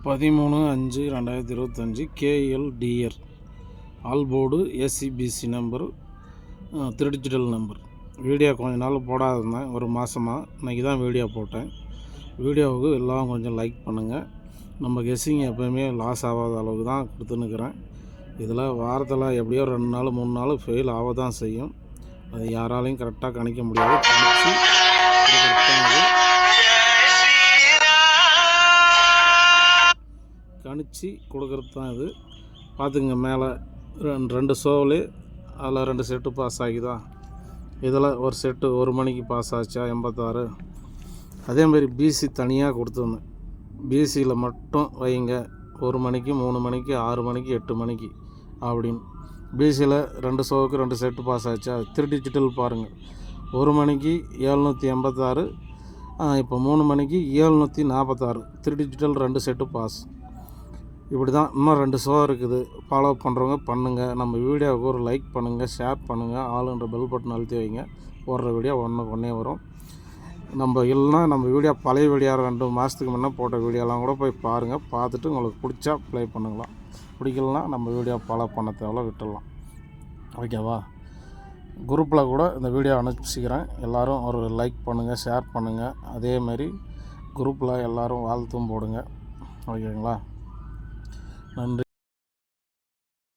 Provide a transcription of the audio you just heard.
13/5/2025 KLDR all board ACBC number 3 digital number. Video கொஞ்ச நாள் போடாதிருந்தேன், ஒரு மாதமாக. இன்றைக்கி தான் வீடியோ போட்டேன். வீடியோவுக்கு எல்லாம் கொஞ்சம் லைக் பண்ணுங்கள். நம்ம கெஸ்ஸிங் எப்போயுமே லாஸ் ஆகாத அளவுக்கு தான் கொடுத்துன்னுக்கிறேன். இதில் வாரத்தில் எப்படியோ 2 நாள் 3 நாள் ஃபெயில் ஆக தான் செய்யும். அது யாராலையும் கரெக்டாக கணிக்க முடியாது. கணிச்சு கொடுக்குறது தான் இது. பார்த்துங்க, மேலே 2 ஷோவில் அதில் 2 செட்டு பாஸ் ஆகிதா. இதில் ஒரு செட்டு 1 மணிக்கு பாஸ் ஆச்சா 86. அதேமாரி பிசி தனியாக கொடுத்துருந்தேன். பிசியில் மட்டும் வைங்க, 1 மணிக்கு 3 மணிக்கு 6 மணிக்கு 8 மணிக்கு அப்படின்னு. பிசியில் 2 ஷோவுக்கு 2 செட்டு பாஸ் ஆச்சா. 3 டிஜிட்டல் பாருங்கள். 1 மணிக்கு 786, இப்போ 3 மணிக்கு 746. 3 டிஜிட்டல் 2 செட்டு பாஸ். இப்படி தான். இன்னும் 2 ஷோ இருக்குது. ஃபாலோ பண்ணுறவங்க பண்ணுங்கள். நம்ம வீடியோவுக்கு ஒரு லைக் பண்ணுங்கள், ஷேர் பண்ணுங்கள், ஆளுன்ற பெல் பட்டன் அழுத்தி வைங்க. போடுற வீடியோ ஒன்றே வரும். நம்ம இல்லைனா நம்ம வீடியோ பழைய வீடியோ 2 மாதத்துக்கு முன்னே போட்ட வீடியோலாம் கூட போய் பாருங்கள். பார்த்துட்டு உங்களுக்கு பிடிச்சா ப்ளே பண்ணுங்களாம். பிடிக்கலனா நம்ம வீடியோ ஃபாலோ பண்ண தேவையில்ல, விட்டுடலாம். ஓகேவா? குரூப்பில் கூட இந்த வீடியோ அனுப்பிச்சிக்கிறேன். எல்லோரும் ஒரு லைக் பண்ணுங்கள், ஷேர் பண்ணுங்கள். அதேமாரி குரூப்பில் எல்லோரும் வாழ்த்தும் போடுங்க. ஓகேங்களா? நன்றி.